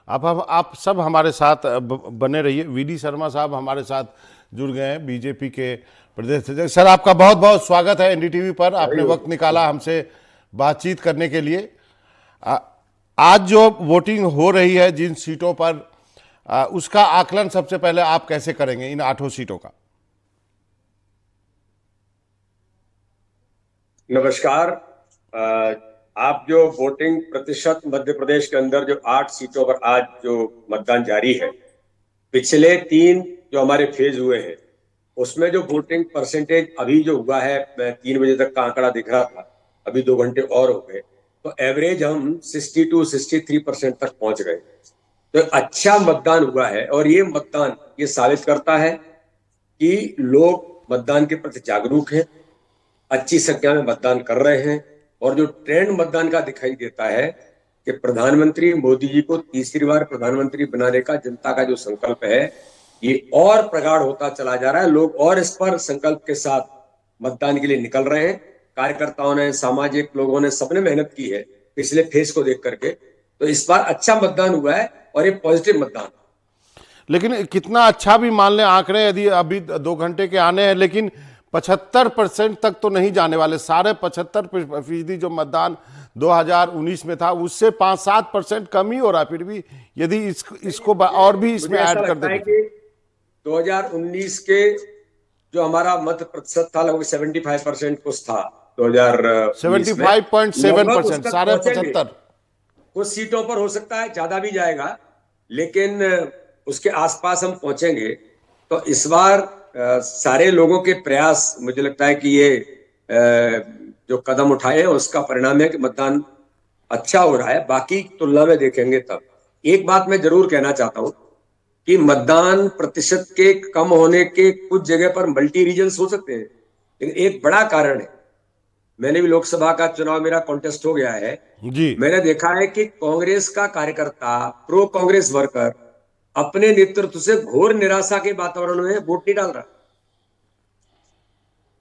आप सब हमारे साथ बने रहिए। वीडी शर्मा साहब हमारे साथ जुड़ गए हैं, बीजेपी के प्रदेश अध्यक्ष। सर, आपका बहुत बहुत स्वागत है एनडीटीवी पर। आपने वक्त निकाला हमसे बातचीत करने के लिए। आज जो वोटिंग हो रही है जिन सीटों पर, उसका आकलन सबसे पहले आप कैसे करेंगे, इन 8 सीटों का? नमस्कार। आप जो वोटिंग प्रतिशत मध्य प्रदेश के अंदर जो 8 सीटों पर आज जो मतदान जारी है, पिछले 3 जो हमारे फेज हुए हैं उसमें जो वोटिंग परसेंटेज अभी जो हुआ है, 3 बजे तक का आंकड़ा दिख रहा था, अभी 2 घंटे और हो गए तो एवरेज हम 62-63% तक पहुंच गए। तो अच्छा मतदान हुआ है और ये मतदान ये साबित करता है कि लोग मतदान के प्रति जागरूक हैं, अच्छी संख्या में मतदान कर रहे हैं। और जो ट्रेंड मतदान का दिखाई देता है कि प्रधानमंत्री मोदी जी को तीसरी बार प्रधानमंत्री बनाने का जनता का जो संकल्प है ये और प्रगाढ़ होता चला जा रहा है। लोग और इस पर संकल्प के साथ मतदान के लिए निकल रहे हैं। कार्यकर्ताओं ने, सामाजिक लोगों ने, सबने मेहनत की है पिछले फेज को देख करके। तो इस बार अच्छा मतदान हुआ है और ये पॉजिटिव मतदान। लेकिन कितना अच्छा भी मान लें आंकड़े, यदि अभी 2 घंटे के आने हैं, लेकिन 75% तक तो नहीं जाने वाले। साढ़े 75% जो मतदान 2019 में था उससे 5-7% कम ही हो रहा है। फिर भी यदि इसको और भी इसमें ऐड कर देंगे। 2019 के जो हमारा मत प्रतिशत था लगभग 75% कुछ था 2019 में, 75.7%, 75.5। कुछ सीटों पर हो सकता है ज्यादा भी जाएगा, लेकिन उसके आसपास हम पहुंचेंगे। तो इस बार सारे लोगों के प्रयास, मुझे लगता है कि ये जो कदम उठाए हैं उसका परिणाम है कि मतदान अच्छा हो रहा है। बाकी तुलना में देखेंगे तब। एक बात मैं जरूर कहना चाहता हूं कि मतदान प्रतिशत के कम होने के कुछ जगह पर मल्टी रीजन्स हो सकते हैं, लेकिन एक बड़ा कारण है, मैंने भी लोकसभा का चुनाव, मेरा कॉन्टेस्ट हो गया है जी। मैंने देखा है कि कांग्रेस का कार्यकर्ता, प्रो कांग्रेस वर्कर अपने नेतृत्व से घोर निराशा के वातावरण में वोट नहीं डाल रहा।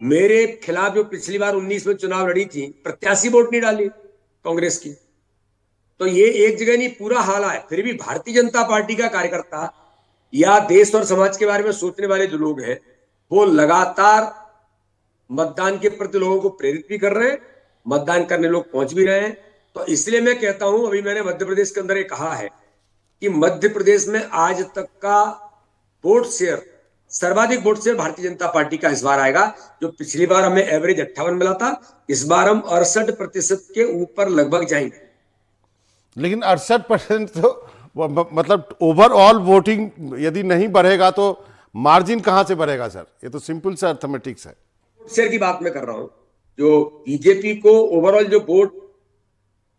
मेरे खिलाफ जो पिछली बार 19 में चुनाव लड़ी थी प्रत्याशी वोट नहीं डाली कांग्रेस की। तो ये एक जगह नहीं, पूरा हाल है। फिर भी भारतीय जनता पार्टी का कार्यकर्ता या देश और समाज के बारे में सोचने वाले जो लोग हैं वो लगातार मतदान के प्रति लोगों को प्रेरित भी कर रहे हैं, मतदान करने लोग पहुंच भी रहे हैं। तो इसलिए मैं कहता हूं, अभी मैंने मध्य प्रदेश के अंदर ये कहा है कि मध्य प्रदेश में आज तक का वोट शेयर, सर्वाधिक vote share Bharatiya Janata party का इस बार आएगा। जो पिछली बार हमें एवरेज 58 मिला था, इस बार हम 68% के ऊपर लगभग जाएंगे। लेकिन 68% तो मतलब ओवरऑल वोटिंग यदि नहीं बढ़ेगा तो मार्जिन कहां से बढ़ेगा सर? ये तो सिंपल सा अर्थमेटिक्स है। शेयर की बात मैं कर रहा हूं। जो बीजेपी को ओवरऑल जो वोट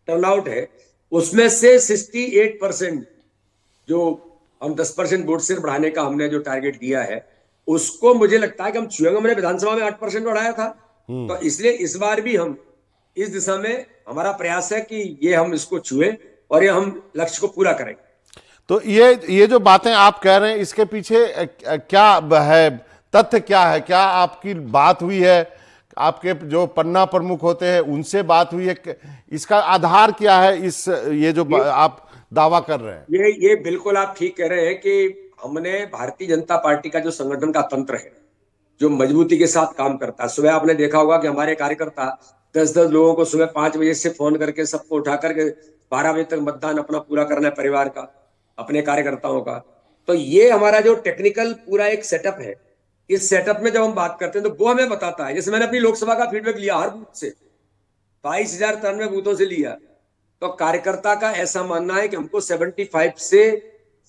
टर्नआउट है उसमें से 68%, जो हम 10% वोट शेयर बढ़ाने का हमने जो टारगेट दिया है उसको मुझे लगता है कि हम छुएंगे। हमने विधानसभा में 8% बढ़ाया था, तो इसलिए इस बार भी हम इस दिशा में, हमारा प्रयास है कि ये हम इसको छुए और ये हम लक्ष्य को पूरा करेंगे। तो ये जो बातें आप कह रहे हैं इसके पीछे क्या है, तथ्य क्या है? क्या आपकी बात हुई है, आपके जो पन्ना प्रमुख होते हैं उनसे बात हुई है? इसका आधार क्या है, ये जो आप दावा कर रहे हैं? ये बिल्कुल आप ठीक कह रहे हैं कि हमने भारतीय जनता पार्टी का जो संगठन का तंत्र है जो मजबूती के साथ काम करता है। सुबह आपने देखा होगा कि हमारे कार्यकर्ता 10-10 लोगों को सुबह 5 बजे से फोन करके सबको उठा करके 12 बजे तक मतदान अपना पूरा करना है, परिवार का, अपने कार्यकर्ताओं का। तो ये हमारा जो टेक्निकल पूरा एक सेटअप है, इस सेटअप में जब हम बात करते हैं तो वो हमें बताता है। जैसे मैंने अपनी लोकसभा का फीडबैक लिया हर बूथ से, 22,93 बूथों से लिया, तो कार्यकर्ता का ऐसा मानना है कि हमको 75 से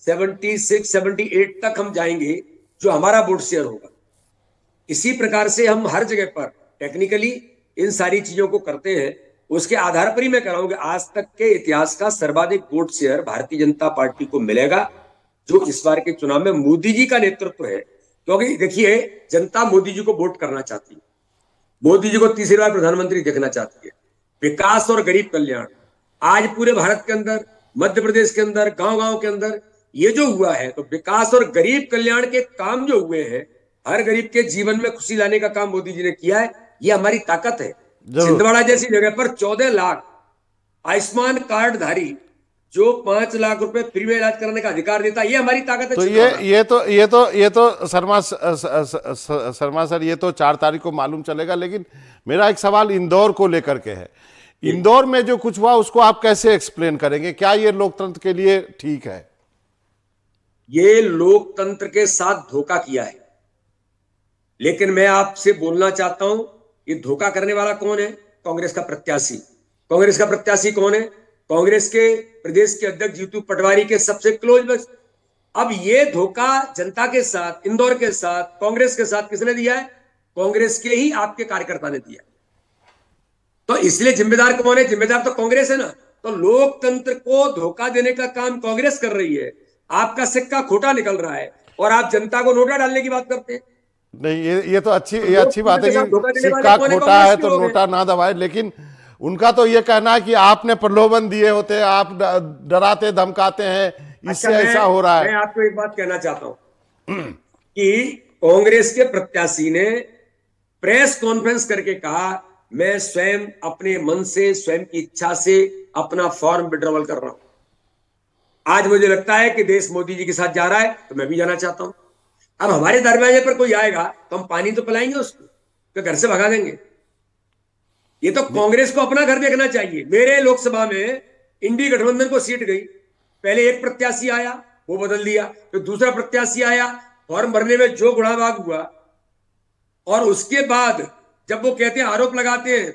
76-78 तक हम जाएंगे जो हमारा वोट शेयर होगा। इसी प्रकार से हम हर जगह पर टेक्निकली इन सारी चीजों को करते हैं। उसके आधार पर ही मैं कह रहा हूं कि आज तक के इतिहास का सर्वाधिक vote share Bharatiya Janata party को मिलेगा, जो इस बार के चुनाव में मोदी जी का नेतृत्व है। क्योंकि देखिए, जनता मोदी जी को वोट करना चाहती है, मोदी जी को तीसरी बार प्रधानमंत्री देखना चाहती है। विकास और गरीब कल्याण आज पूरे भारत के अंदर, मध्य प्रदेश के अंदर, गांव-गांव के अंदर ये जो हुआ है, तो विकास और गरीब कल्याण के काम जो हुए हैं, हर गरीब के जीवन में खुशी लाने का काम मोदी जी ने किया है। ये हमारी ताकत है। छिंदवाड़ा जैसी जगह पर 14 लाख आयुष्मान कार्डधारी जो 5 लाख रुपए फ्री में इलाज कराने का अधिकार देता है, ये हमारी ताकत है। तो छिंदवाड़ा। ये तो शर्मा सर, ये तो 4 तारीख को मालूम चलेगा, लेकिन मेरा एक सवाल इंदौर को लेकर के है। इंदौर में जो कुछ हुआ उसको आप कैसे एक्सप्लेन करेंगे? क्या ये लोकतंत्र के लिए ठीक है? ये लोकतंत्र के साथ धोखा किया है। लेकिन मैं आपसे बोलना चाहता हूं, ये धोखा करने वाला कौन है? कांग्रेस का प्रत्याशी। कांग्रेस का प्रत्याशी कौन है? कांग्रेस के प्रदेश के अध्यक्ष जीतू पटवारी के सबसे क्लोज बस। अब ये धोखा जनता के साथ, इंदौर के साथ, कांग्रेस के साथ किसने दिया है? कांग्रेस के ही आपके कार्यकर्ता ने दिया। तो इसलिए जिम्मेदार कौन है? जिम्मेदार तो कांग्रेस है ना। तो लोकतंत्र को धोखा देने का काम कांग्रेस कर रही है। आपका सिक्का खोटा निकल रहा है और आप जनता को नोटा डालने की बात करते हैं। नहीं, ये तो अच्छी बात है कि सिक्का खोटा है तो नोटा ना दबाए, लेकिन उनका तो ये कहना है कि आपने प्रलोभन दिए होते, आप डराते धमकाते हैं, इससे ऐसा हो रहा है। मैं आपको एक बात कहना चाहता हूं कि कांग्रेस के प्रत्याशी ने प्रेस कॉन्फ्रेंस करके कहा, मैं स्वयं अपने मन से, स्वयं की इच्छा से अपना फॉर्म विड्रॉवल कर रहा हूं। आज मुझे लगता है कि देश मोदी जी के साथ जा रहा है, तो मैं भी जाना चाहता हूं। अब हमारे दरवाजे पर कोई आएगा तो हम पानी तो पिलाएंगे उसको, तो घर से भगा देंगे? ये तो कांग्रेस को अपना घर देखना चाहिए। मेरे लोकसभा में इंडी गठबंधन को सीट गई, पहले एक प्रत्याशी आया, वो बदल दिया, फिर दूसरा प्रत्याशी आया, फॉर्म भरने में जो गुड़ाबाग हुआ, और उसके बाद जब वो कहते हैं, आरोप लगाते हैं,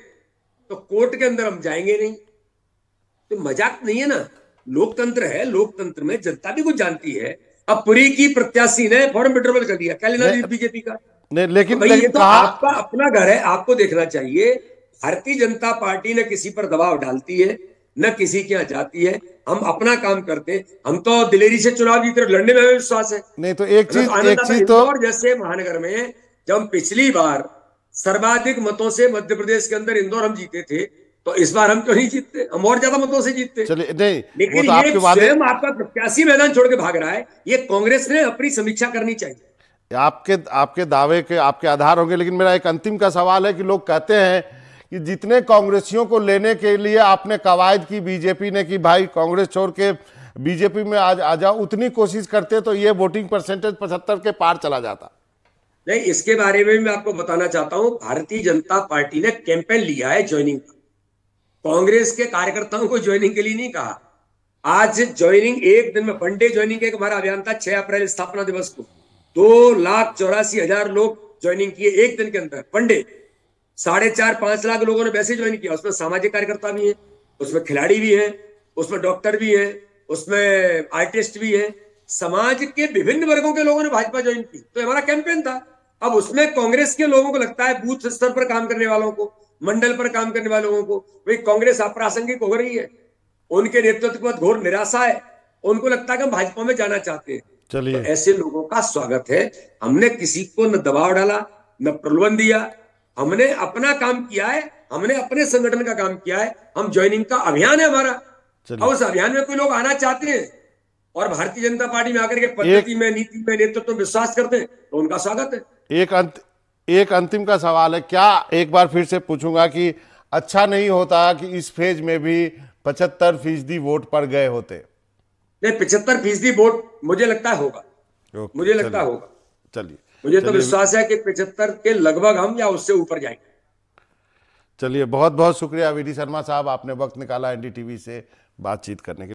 तो कोर्ट के अंदर हम जाएंगे नहीं। तो मजाक नहीं है ना। लोकतंत्र है, लोकतंत्र में जनता भी कुछ जानती है। अब पुरी की प्रत्याशी ने फॉर्म विड्रॉवल कर दिया, क्या लेना बीजेपी का? नहीं, लेकिन तो ये तो आपका अपना घर है, आपको देखना चाहिए। भारतीय जनता पार्टी न किसी पर दबाव डालती है, न किसी के यहाँ जाती है। हम अपना काम करते हैं। हम तो दिलेरी से चुनाव जीते, लड़ने में हमें विश्वास है। नहीं तो एक चीज तो इंदौर जैसे महानगर में जब हम पिछली बार सर्वाधिक मतों से मध्य प्रदेश के अंदर इंदौर हम जीते थे, तो इस बार हम क्यों नहीं जीतते? हम और ज्यादा मतों से जीतते। चलिए, नहीं, लेकिन वो तो ये स्वयं आपका प्रत्याशी मैदान छोड़ के भाग रहा है। ये कांग्रेस ने अपनी समीक्षा करनी चाहिए। आपके दावे के आपके आधार होंगे, लेकिन मेरा एक अंतिम का सवाल है कि लोग कहते हैं कि जितने कांग्रेसियों को लेने के लिए आपने कवायद की, बीजेपी ने की, भाई कांग्रेस छोड़ के बीजेपी में आ जाओ, उतनी कोशिश करते तो ये वोटिंग परसेंटेज 75 के पार चला जाता। नहीं, इसके बारे में मैं आपको बताना चाहता हूं। भारतीय जनता पार्टी ने कैंपेन लिया है ज्वाइनिंग का। कांग्रेस के कार्यकर्ताओं को ज्वाइनिंग के लिए नहीं कहा। आज ज्वाइनिंग एक दिन में, वन डे ज्वाइनिंग का हमारा अभियान था 6 अप्रैल स्थापना दिवस को। 2,84,000 लोग ज्वाइनिंग किए एक दिन के अंदर, वन डे। 4.5-5 लाख लोगों ने वैसे ज्वाइन किया। उसमें सामाजिक कार्यकर्ता भी है, उसमें खिलाड़ी भी है, उसमें डॉक्टर भी है, उसमें आर्टिस्ट भी है। समाज के विभिन्न वर्गों के लोगों ने भाजपा ज्वाइन की, तो हमारा कैंपेन था। अब उसमें कांग्रेस के लोगों को लगता है, बूथ स्तर पर काम करने वालों को, मंडल पर काम करने वाले लोगों को, भाई कांग्रेस अप्रासंगिक हो रही है, उनके नेतृत्व पर घोर निराशा है, उनको लगता है कि हम भाजपा में जाना चाहते हैं। चलिए, तो ऐसे लोगों का स्वागत है। हमने किसी को न दबाव डाला, न प्रलोभन दिया। हमने अपना काम किया है, हमने अपने संगठन का काम किया है। हम ज्वाइनिंग का अभियान है हमारा, और उस अभियान में कोई लोग आना चाहते हैं और भारतीय जनता पार्टी में आकर के पद्धति में, नीति में, नेतृत्व में विश्वास करते हैं, तो उनका स्वागत है। एक अंतिम का सवाल है, क्या एक बार फिर से पूछूंगा कि अच्छा नहीं होता कि इस फेज में भी 75% वोट पड़ गए होते? नहीं, 75% वोट मुझे लगता है होगा। मुझे लगता होगा। चलिए, मुझे तो विश्वास है कि 75 के लगभग हम या उससे ऊपर जाएंगे। चलिए, बहुत बहुत शुक्रिया वीडी शर्मा साहब, आपने वक्त निकाला एनडीटीवी से बातचीत करने के लिए।